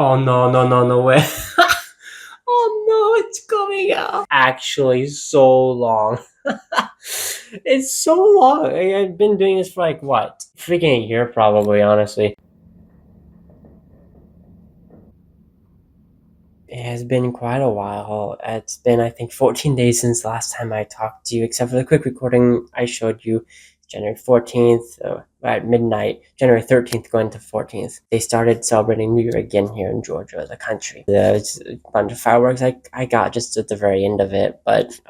Oh no, no, no, no way. Oh no, it's coming out. Actually, so long. It's so long. I've been doing this for like what? Freaking a year probably, honestly. It has been quite a while. It's been, I think, 14 days since last time I talked to you, except for the quick recording I showed you January 14th, at midnight, January 13th going to 14th. They started celebrating New Year again here in Georgia, the country. There's a bunch of fireworks I got just at the very end of it, but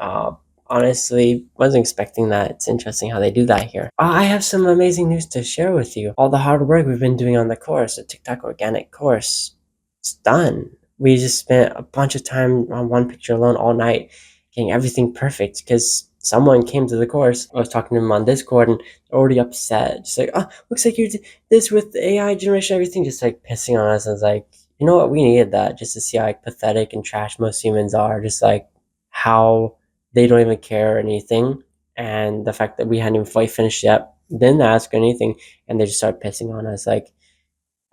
honestly, wasn't expecting that. It's interesting how they do that here. I have some amazing news to share with you. All the hard work we've been doing on the course, the TikTok organic course, it's done. We just spent a bunch of time on one picture alone all night, getting everything perfect because someone came to the course. I was talking to them on Discord and they're already upset. Just like, oh, looks like you did this with AI generation, everything, just like pissing on us. I was like, you know what? We needed that just to see how like pathetic and trash most humans are. Just like how they don't even care or anything. And the fact that we hadn't even fully finished yet, didn't ask anything, and they just started pissing on us. Like,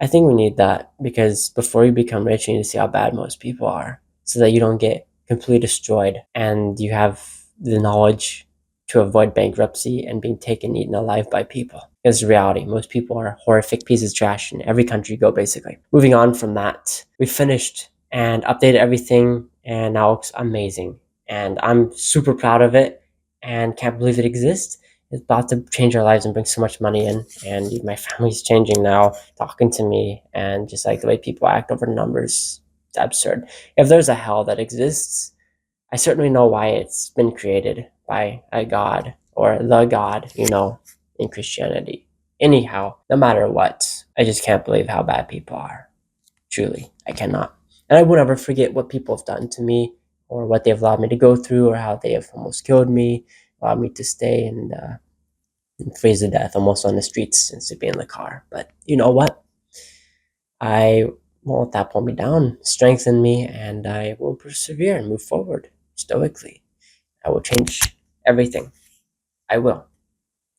I think we need that because before you become rich, you need to see how bad most people are so that you don't get completely destroyed and you have the knowledge to avoid bankruptcy and being taken, eaten alive by people. Because reality, most people are horrific pieces of trash in every country you go, basically. Moving on from that, we finished and updated everything, and now it's amazing. And I'm super proud of it and can't believe it exists. It's about to change our lives and bring so much money in, and my family's changing now, talking to me, and just like the way people act over numbers, it's absurd. If there's a hell that exists, I certainly know why it's been created by a god or the god, in Christianity. Anyhow, no matter what, I just can't believe how bad people are. Truly, I cannot. And I will never forget what people have done to me or what they've allowed me to go through or how they have almost killed me, allowed me to stay and freeze to death almost on the streets and sleeping in the car. But you know what? I won't let that pull me down, strengthen me, and I will persevere and move forward stoically. I will change everything. I will,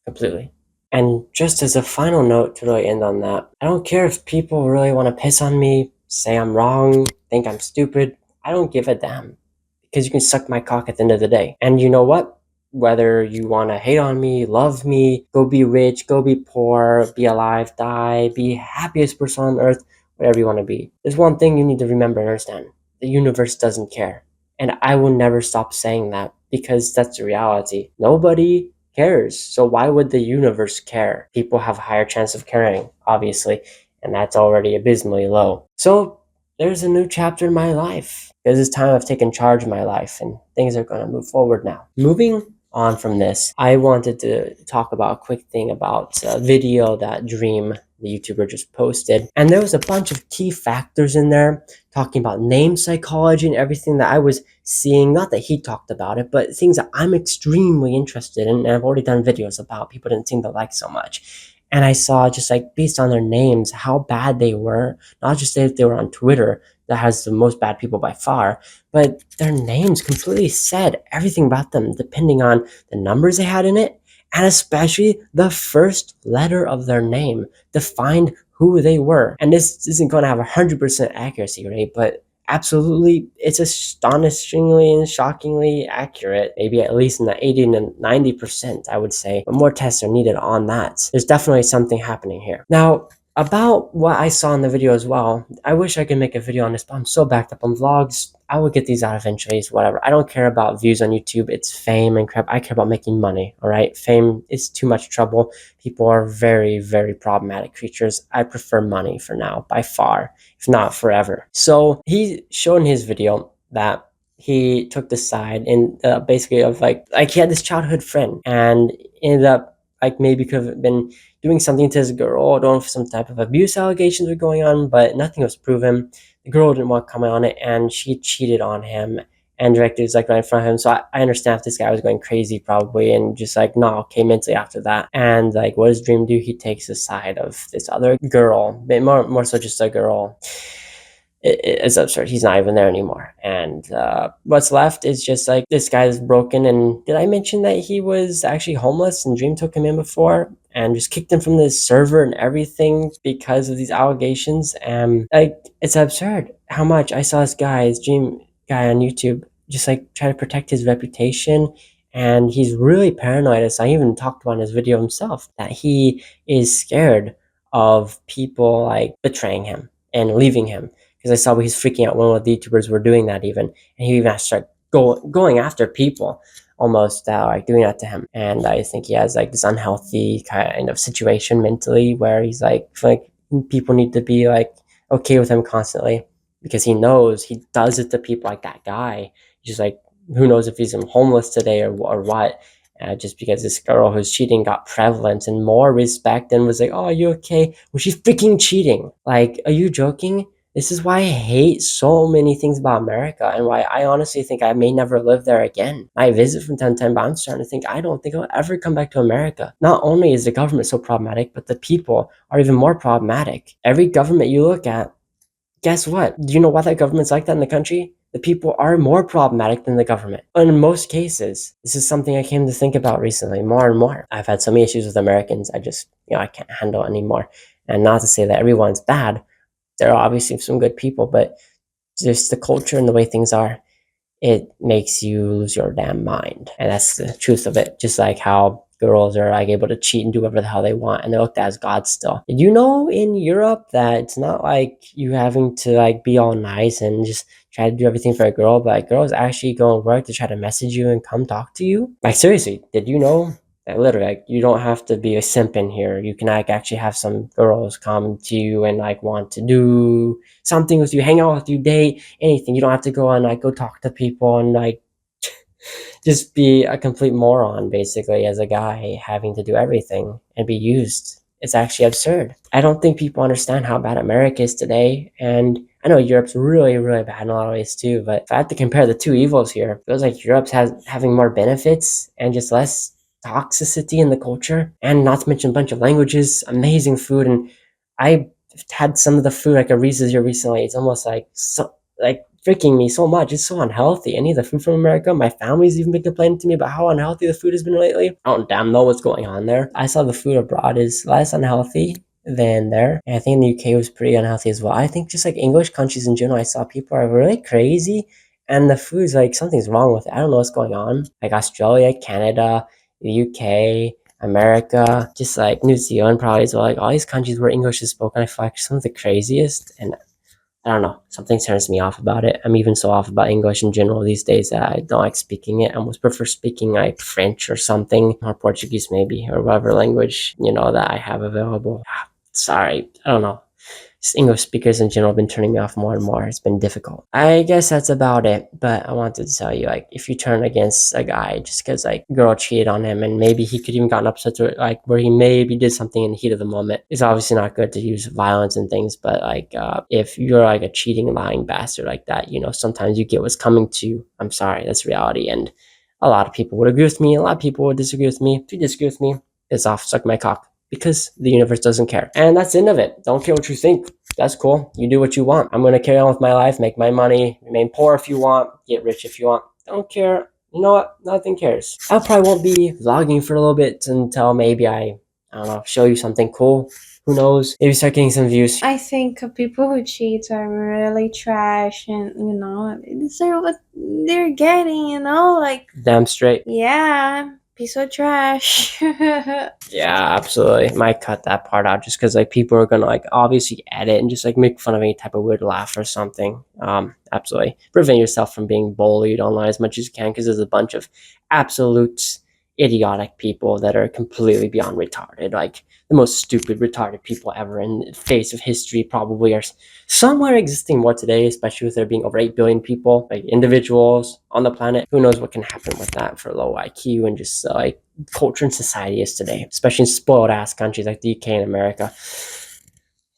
completely. And just as a final note to really end on that, I don't care if people really want to piss on me, say I'm wrong, think I'm stupid. I don't give a damn because you can suck my cock at the end of the day. And you know what? Whether you want to hate on me, love me, go be rich, go be poor, be alive, die, be happiest person on earth, whatever you want to be. There's one thing you need to remember and understand. The universe doesn't care. And I will never stop saying that because that's the reality. Nobody cares. So why would the universe care? People have a higher chance of caring, obviously, and that's already abysmally low. So there's a new chapter in my life. Because it's time I've taken charge of my life and things are going to move forward now. Moving on from this, I wanted to talk about a quick thing about a video that Dream, the YouTuber, just posted. And there was a bunch of key factors in there talking about name psychology and everything that I was seeing. Not that he talked about it, but things that I'm extremely interested in and I've already done videos about. People didn't seem to like so much. And I saw just like based on their names, how bad they were. Not just if they were on Twitter, that has the most bad people by far, but their names completely said everything about them depending on the numbers they had in it, and especially the first letter of their name defined who they were. And this isn't going to have 100% accuracy rate, but absolutely, it's astonishingly and shockingly accurate, maybe at least in the 80 to 90%, I would say, but more tests are needed on that. There's definitely something happening here. Now, about what I saw in the video as well, I wish I could make a video on this, but I'm so backed up on vlogs. I will get these out eventually, it's whatever. I don't care about views on YouTube. It's fame and crap. I care about making money, all right? Fame is too much trouble. People are very, very problematic creatures. I prefer money for now, by far, if not forever. So he showed in his video that he took the side and basically of like he had this childhood friend and ended up like maybe could have been doing something to his girl. I don't know if some type of abuse allegations were going on, but nothing was proven. The girl didn't want to comment on it, and she cheated on him and directed was like right in front of him. So I understand if this guy was going crazy probably and just like no, okay, mentally after that. And like what does Dream do? He takes the side of this other girl, but more so just a girl. it's absurd. He's not even there anymore. And what's left is just like this guy's broken. And did I mention that he was actually homeless and Dream took him in before and just kicked him from the server and everything because of these allegations? And like, it's absurd how much I saw this guy, this Dream guy on YouTube, just like try to protect his reputation. And he's really paranoid, as I even talked about in his video himself, that he is scared of people like betraying him and leaving him, because I saw he's freaking out when one of the YouTubers were doing that even, and he even has to start going after people almost like doing that to him. And I think he has like this unhealthy kind of situation mentally where he's like people need to be like okay with him constantly, because he knows he does it to people like that guy. Just like, who knows if he's homeless today or what. Just because this girl who's cheating got prevalent and more respect and was like, oh, are you okay? Well, she's freaking cheating. Like, are you joking? This is why I hate so many things about America, and why I honestly think I may never live there again. I visit from time to time, but I'm starting to think I don't think I'll ever come back to America. Not only is the government so problematic, but the people are even more problematic. Every government you look at, guess what? Do you know why that government's like that in the country? The people are more problematic than the government. In most cases, this is something I came to think about recently more and more. I've had so many issues with Americans, I just, I can't handle anymore. And not to say that everyone's bad. There are obviously some good people, but just the culture and the way things are, it makes you lose your damn mind. And that's the truth of it. Just like how girls are like able to cheat and do whatever the hell they want, and they're looked at as gods still. Did you know in Europe that it's not like you having to like be all nice and just try to do everything for a girl, but like girls actually go and work to try to message you and come talk to you? Like, seriously, did you know that literally, like, you don't have to be a simp in here. You can like actually have some girls come to you and like want to do something with you, hang out with you, date, anything. You don't have to go and like go talk to people and like just be a complete moron basically as a guy having to do everything and be used. It's actually absurd. I don't think people understand how bad America is today. And I know Europe's really, really bad in a lot of ways too. But if I have to compare the two evils here, it feels like Europe's having more benefits and just less toxicity in the culture. And not to mention a bunch of languages, amazing food. And I had some of the food like a Reese's here recently. It's almost like so like freaking me so much. It's so unhealthy. Any of the food from America, my family's even been complaining to me about how unhealthy the food has been lately. I don't damn know what's going on there. I saw the food abroad is less unhealthy than there. And I think in the UK was pretty unhealthy as well. I think just like English countries in general, I saw people are really crazy and the food's like something's wrong with it. I don't know what's going on. Like Australia, Canada, the UK, America, just like New Zealand probably as well. Like all these countries where English is spoken, I feel like some of the craziest. And I don't know, something turns me off about it. I'm even so off about English in general these days that I don't like speaking it. I almost prefer speaking like French or something, or Portuguese maybe, or whatever language, that I have available. Sorry, I don't know. Just English speakers in general have been turning me off more and more. It's been difficult. I guess that's about it. But I wanted to tell you, like, if you turn against a guy just because, like, a girl cheated on him and maybe he could even gotten upset to it, like, where he maybe did something in the heat of the moment, it's obviously not good to use violence and things. But, like, if you're, like, a cheating, lying bastard like that, sometimes you get what's coming to you. I'm sorry. That's reality. And a lot of people would agree with me. A lot of people would disagree with me. If you disagree with me, it's off. Suck my cock. Because the universe doesn't care. And that's the end of it. Don't care what you think. That's cool. You do what you want. I'm going to carry on with my life, make my money, remain poor if you want, get rich if you want. Don't care. You know what? Nothing cares. I probably won't be vlogging for a little bit until maybe I don't know, show you something cool. Who knows? Maybe start getting some views. I think people who cheat are really trash and, they deserve what they're getting, like, Damn straight. yeah, piece of trash. Yeah, absolutely. Might cut that part out just because like people are gonna like obviously edit and just like make fun of any type of weird laugh or something. Absolutely. Prevent yourself from being bullied online as much as you can, because there's a bunch of absolute idiotic people that are completely beyond retarded. Like the most stupid retarded people ever in the face of history probably are somewhere existing more today, especially with there being over 8 billion people, like individuals on the planet. Who knows what can happen with that for low IQ and just like culture and society is today, especially in spoiled ass countries like the UK and America.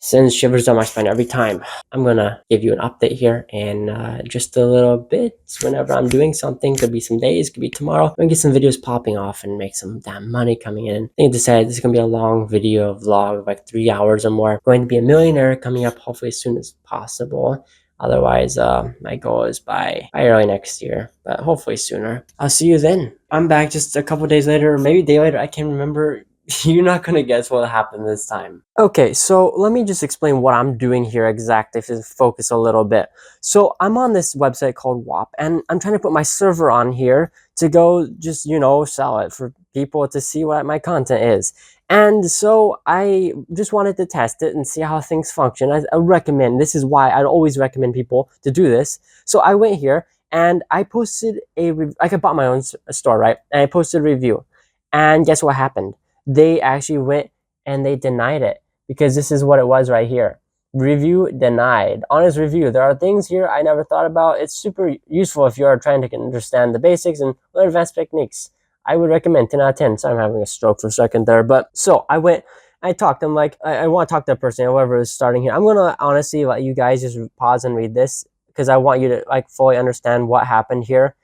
Sends shivers down my spine every time. I'm gonna give you an update here in just a little bit. Whenever I'm doing something, could be some days, could be tomorrow. I'm gonna get some videos popping off and make some damn money coming in. I think I decided this is gonna be a long video vlog of like 3 hours or more. I'm going to be a millionaire coming up hopefully as soon as possible. Otherwise, my goal is by early next year, but hopefully sooner. I'll see you then. I'm back just a couple days later, or maybe a day later. I can't remember. You're not gonna guess what happened this time. Okay, so let me just explain what I'm doing here exactly to focus a little bit. So I'm on this website called WAP, and I'm trying to put my server on here to go just, sell it for people to see what my content is. And so I just wanted to test it and see how things function. I recommend, this is why I'd always recommend people to do this. So I went here and I posted I bought my own store, right? And I posted a review. And guess what happened? They actually went and they denied it because this is what it was right here. Review denied. Honest review. There are things here I never thought about. It's super useful if you are trying to understand the basics and learn advanced techniques. I would recommend 10 out of 10. So I'm having a stroke for a second there. But so I went, I talked. I'm like, I want to talk to that person, whoever is starting here. I'm going to honestly let you guys just pause and read this because I want you to like fully understand what happened here.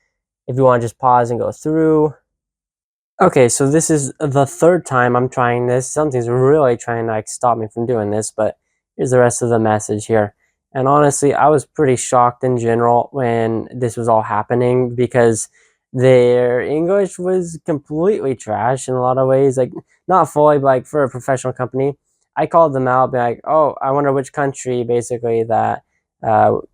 If you want to just pause and go through. Okay, so this is the third time I'm trying this. Something's really trying to like stop me from doing this, but here's the rest of the message here. And honestly, I was pretty shocked in general when this was all happening because their English was completely trash in a lot of ways. Like not fully, but like for a professional company. I called them out, be like, oh, I wonder which country basically that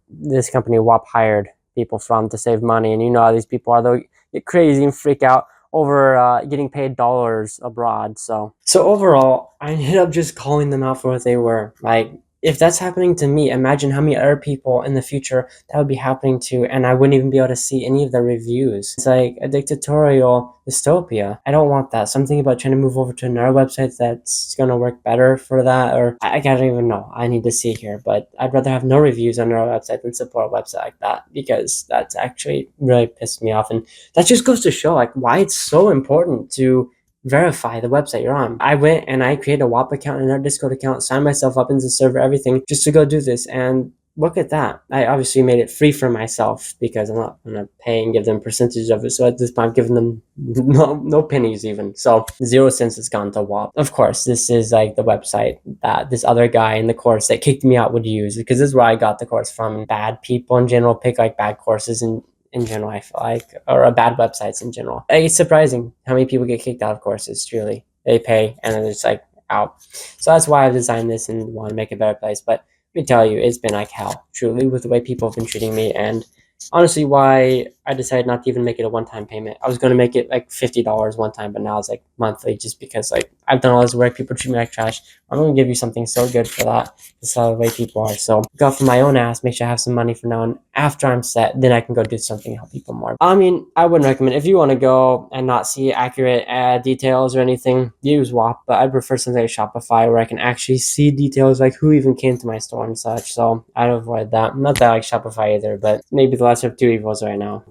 this company WAP hired people from to save money. And you know how these people are, they'll get crazy and freak out over getting paid dollars abroad. So overall, I ended up just calling them out for what they were. Like, if that's happening to me, imagine how many other people in the future that would be happening to, and I wouldn't even be able to see any of the reviews. It's like a dictatorial dystopia. I don't want that. Something about trying to move over to another website that's gonna work better for that, or I don't even know. I need to see here, but I'd rather have no reviews on our website than support a website like that because that's actually really pissed me off. And that just goes to show like why it's so important to verify the website you're on. I went and I created a WAP account and a Discord account, signed myself up into the server, everything, just to go do this. And look at that. I obviously made it free for myself because I'm not gonna pay and give them percentage of it. So at this point, I'm giving them no pennies even. So 0 cents has gone to WAP. Of course, this is like the website that this other guy in the course that kicked me out would use because this is where I got the course from. Bad people in general pick like bad courses and in general, I feel like, or bad websites in general. It's surprising how many people get kicked out of courses, truly. They pay and then it's like out. So that's why I've designed this and want to make a better place. But let me tell you, it's been like hell, truly, with the way people have been treating me. And honestly, why I decided not to even make it a one-time payment. I was going to make it like $50 one time, but now it's like monthly just because like I've done all this work, people treat me like trash. I'm going to give you something so good for that. That's how the way people are. So go for my own ass, make sure I have some money for now, and after I'm set, then I can go do something to help people more. I mean, I wouldn't recommend if you want to go and not see accurate details or anything, use WAP, but I prefer something like Shopify where I can actually see details like who even came to my store and such. So I'd avoid that. Not that I like Shopify either, but maybe the lesser of two evils right now.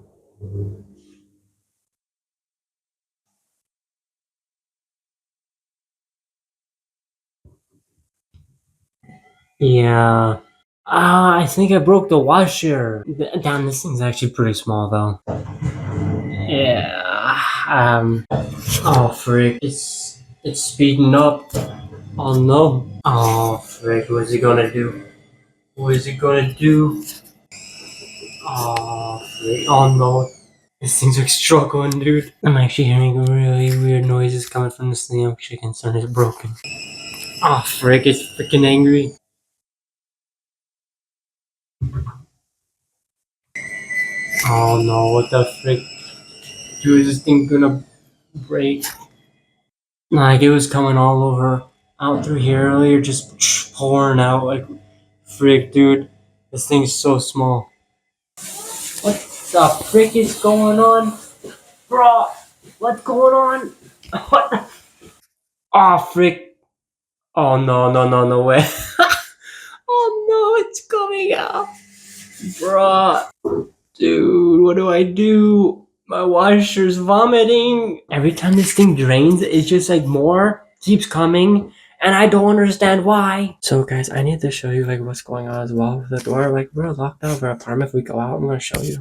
Yeah. I think I broke the washer. Damn, this thing's actually pretty small though. Yeah. Oh frick! It's speeding up. Oh no. Oh frick! What's it gonna do? What is it gonna do? Oh frick! Oh no! This thing's like struggling, dude. I'm actually hearing really weird noises coming from this thing. I'm actually concerned it's broken. Oh frick! It's freaking angry. Oh no! What the frick? Dude, is this thing gonna break? Like it was coming all over out through here earlier, just pouring out like frick, dude. This thing's so small. What the frick is going on, bro? What's going on? What? Oh frick! Oh no no no no way! Oh no, it's coming out, bro. Dude, what do I do? My washer's vomiting. Every time this thing drains, it's just like more keeps coming, and I don't understand why. So guys, I need to show you like what's going on as well with the door. Like we're locked out of our apartment. If we go out, I'm gonna show you.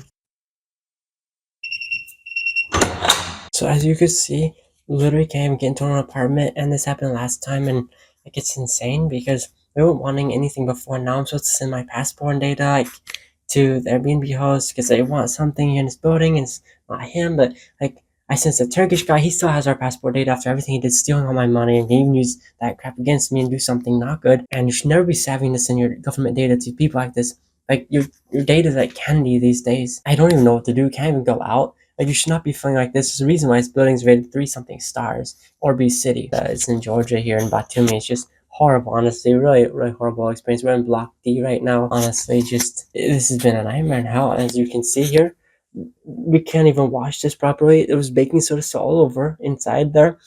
So as you can see, literally can't even get into an apartment, and this happened last time, and like it's insane because we weren't wanting anything before. Now I'm supposed to send my passport and data. Like to the Airbnb host because they want something in his building and it's not him. But like, I sense the Turkish guy, he still has our passport data after everything he did, stealing all my money, and he even use that crap against me and do something not good. And you should never be savvy to send your government data to people like this. Like, your data is like candy these days. I don't even know what to do. Can't even go out. Like, you should not be feeling like this. There's a reason why this building's rated 3 something stars. Orby City. It's in Georgia here in Batumi. It's just horrible, honestly. Really, really horrible experience. We're in Block D right now. Honestly, just this has been a nightmare. And how, as you can see here, we can't even wash this properly. There was baking soda all over inside there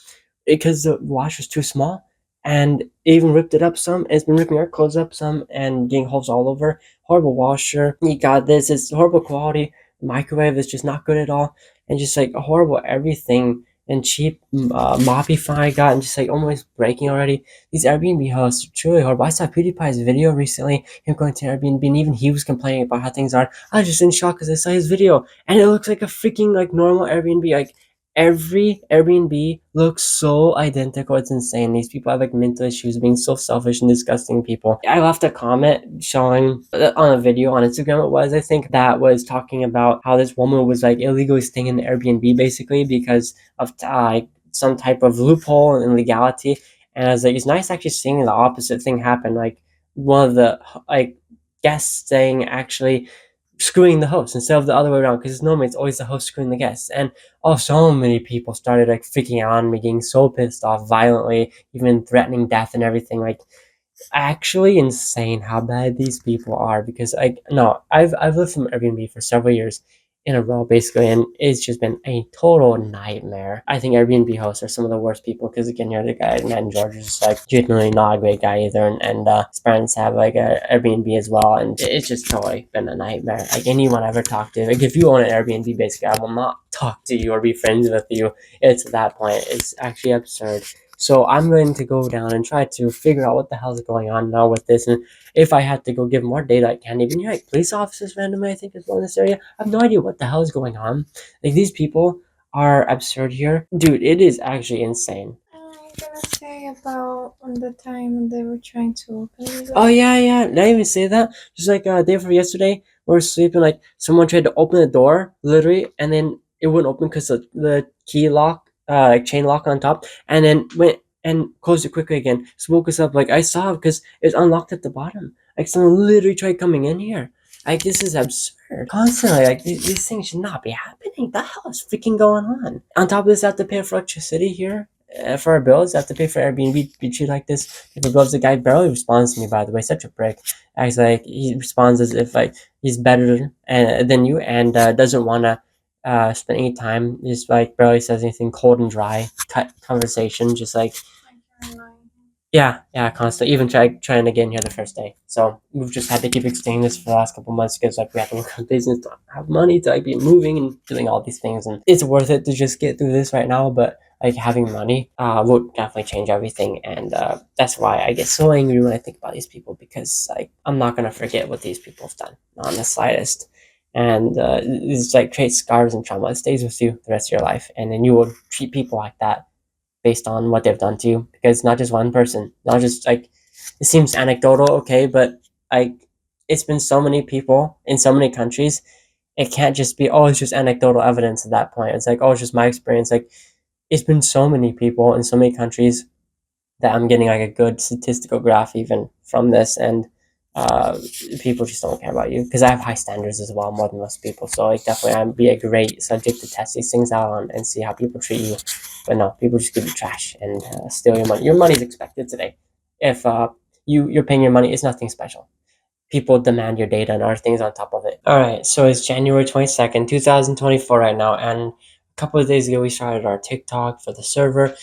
because the wash was too small, and it even ripped it up some. It's been ripping our clothes up some and getting holes all over. Horrible washer. You got this. It's horrible quality. Microwave is just not good at all, and just like a horrible everything and cheap Mopify I got and just like almost breaking already. These Airbnb hosts are truly horrible. I saw PewDiePie's video recently, him going to Airbnb, and even he was complaining about how things are. I was just in shock because I saw his video, and it looks like a freaking like normal Airbnb. Like, every Airbnb looks so identical. It's insane. These people have like mental issues, being so selfish and disgusting people. I left a comment showing on a video on Instagram, it was, I think, that was talking about how this woman was like illegally staying in the Airbnb basically because of some type of loophole and illegality. And I was like, it's nice actually seeing the opposite thing happen. Like, one of the like guests saying actually screwing the host instead of the other way around, because normally it's always the host screwing the guests. And oh, so many people started like freaking out on me, getting so pissed off violently, even threatening death and everything. Like, actually insane how bad these people are, because like, no, I've lived from Airbnb for several years in a row basically, and it's just been a total nightmare. I think Airbnb hosts are some of the worst people because again, you're the guy I met in Georgia is just like genuinely not a great guy either, and his parents have like a Airbnb as well, and it's just totally been a nightmare. Like, anyone I ever talked to, like if you own an Airbnb, basically I will not talk to you or be friends with you. It's at that point, it's actually absurd. So I'm going to go down and try to figure out what the hell is going on now with this. And if I had to go give more data, I can't even hear like police officers randomly, I think, as well in this area. I have no idea what the hell is going on. Like, these people are absurd here. Dude, it is actually insane. I'm gonna say about the time they were trying to open it. Oh yeah, yeah. Did I even say that? Just like day before yesterday, we were sleeping. Like, someone tried to open the door, literally, and then it wouldn't open because the key lock, like chain lock on top, and then went and closed it quickly again. So woke us up. Like, I saw because it was unlocked at the bottom. Like, someone literally tried coming in here. Like, this is absurd. Constantly, like these things should not be happening. The hell is freaking going on? On top of this, I have to pay for electricity here for our bills. I have to pay for Airbnb to be treated like this. If it goes, the guy barely responds to me. By the way, such a prick. Acts like he responds as if like he's better than you, and doesn't want to spend any time. Just like barely says anything, cold and dry. Cut conversation. Just like, yeah, yeah, constantly. Even trying to get in here the first day. So we've just had to keep extending this for the last couple months because like we have to work on business, to have money to like be moving and doing all these things, and it's worth it to just get through this right now. But like, having money would definitely change everything, and that's why I get so angry when I think about these people, because like, I'm not gonna forget what these people have done, not in the slightest. And it's like creates scars and trauma. It stays with you the rest of your life, and then you will treat people like that based on what they've done to you, because not just one person, not just like, it seems anecdotal, okay, but like, it's been so many people in so many countries. It can't just be, oh, it's just anecdotal evidence at that point. It's like, oh, it's just my experience. Like, it's been so many people in so many countries that I'm getting like a good statistical graph even from this, and uh, people just don't care about you because I have high standards as well, more than most people. So like, definitely I'd be a great subject to test these things out on and see how people treat you. But no, people just give you trash and steal your money. Your money's expected today. If you're paying your money, it's nothing special. People demand your data and other things on top of it. All right, so it's January 22nd, 2024 right now, and a couple of days ago we started our TikTok for the server,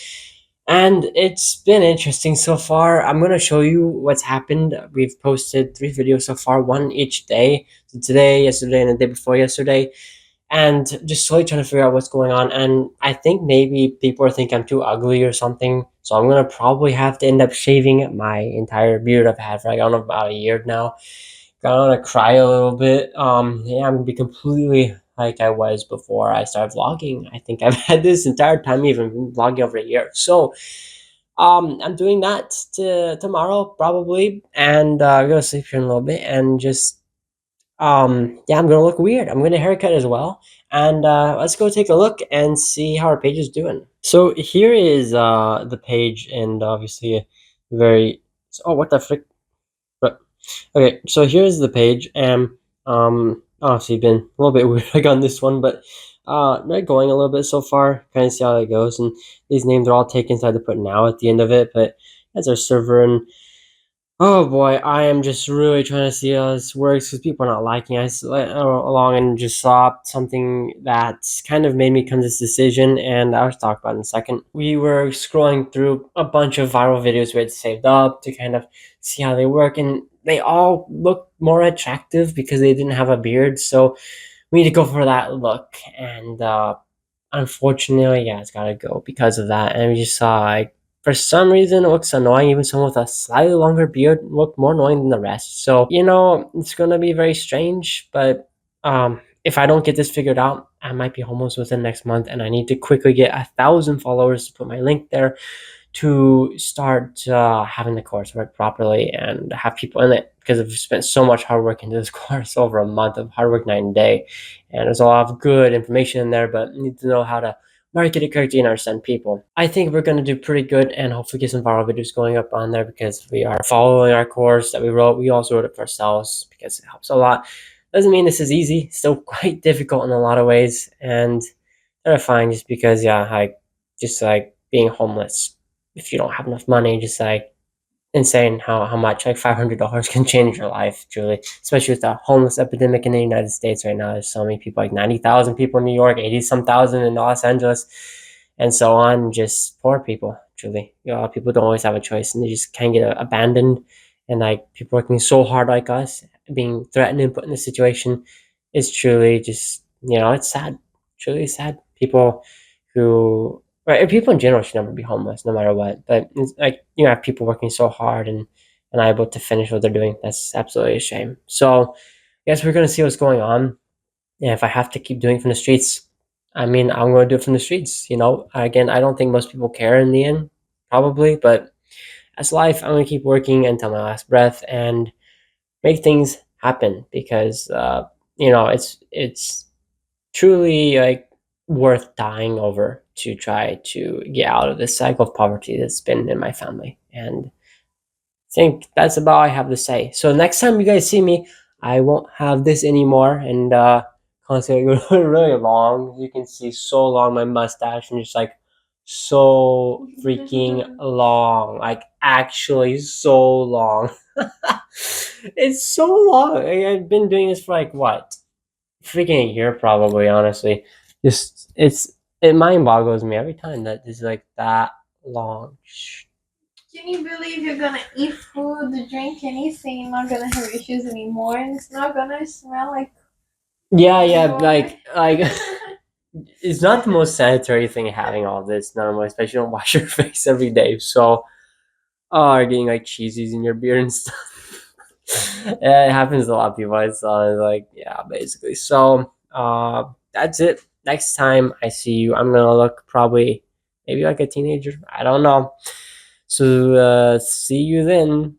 and it's been interesting so far. I'm going to show you what's happened. We've posted 3 videos so far, one each day. So today, yesterday, and the day before yesterday. And just slowly trying to figure out what's going on. And I think maybe people are thinking I'm too ugly or something. So I'm going to probably have to end up shaving my entire beard I've had for like, I don't know, about a year now. Gonna cry a little bit. Yeah, I'm gonna be completely like I was before I started vlogging. I think I've had this entire time, even been vlogging over a year. So, I'm doing that tomorrow probably, and I'm gonna sleep here in a little bit and just yeah, I'm gonna look weird. I'm gonna haircut as well. And let's go take a look and see how our page is doing. So here is the page, and obviously very. Oh, what the frick? But okay, so here's the page, and obviously been a little bit weird on this one, but not going a little bit so far. Kind of see how it goes, and these names are all taken, so I had to put now at the end of it. But that's our server, and oh boy, I am just really trying to see how this works because people are not liking it. Went along and just saw something that kind of made me come to this decision, and I'll talk about it in a second. We were scrolling through a bunch of viral videos we had saved up to kind of see how they work, and they all look more attractive because they didn't have a beard. So we need to go for that look, and unfortunately, yeah, it's gotta go because of that. And we just saw like for some reason it looks annoying. Even someone with a slightly longer beard looked more annoying than the rest. So it's gonna be very strange. But if I don't get this figured out, I might be homeless within next month, and I need to quickly get 1,000 followers to put my link there to start having the course work properly and have people in it because I've spent so much hard work into this course over a month of hard work night and day. And there's a lot of good information in there, but you need to know how to market it correctly and understand people. I think we're going to do pretty good and hopefully get some viral videos going up on there because we are following our course that we wrote. We also wrote it for ourselves because it helps a lot. Doesn't mean this is easy. It's still quite difficult in a lot of ways and terrifying just because, yeah, just like being homeless if you don't have enough money, just like insane how much like $500 can change your life, truly. Especially with the homeless epidemic in the United States right now. There's so many people, like 90,000 people in New York, 80 some thousand in Los Angeles, and so on. Just poor people, truly. People don't always have a choice, and they just can't get abandoned. And like people working so hard like us, being threatened and put in this situation, is truly just it's sad, truly sad. People who right, people in general should never be homeless, no matter what. But it's like have people working so hard and not able to finish what they're doing. That's absolutely a shame. So I guess we're gonna see what's going on. And if I have to keep doing it from the streets, I mean, I'm going to do it from the streets. Again, I don't think most people care in the end, probably, but as life, I'm going to keep working until my last breath and make things happen because it's truly like worth dying over to try to get out of this cycle of poverty that's been in my family. And I think that's about all I have to say. So next time you guys see me, I won't have this anymore, and constantly really long. You can see so long my mustache and just like so freaking long, like actually so long. It's so long. I've been doing this for like what, freaking a year probably, honestly. Just it mind boggles me every time that this is like that long. Can you believe you're gonna eat food, drink anything, you're not gonna have issues anymore, and it's not gonna smell like Yeah, anymore? like it's not the most sanitary thing having all this normally, especially you don't wash your face every day. So getting like cheesies in your beard and stuff. Yeah, it happens to a lot of people. It's like yeah, basically. So that's it. Next time I see you, I'm gonna look probably maybe like a teenager. I don't know. So see you then.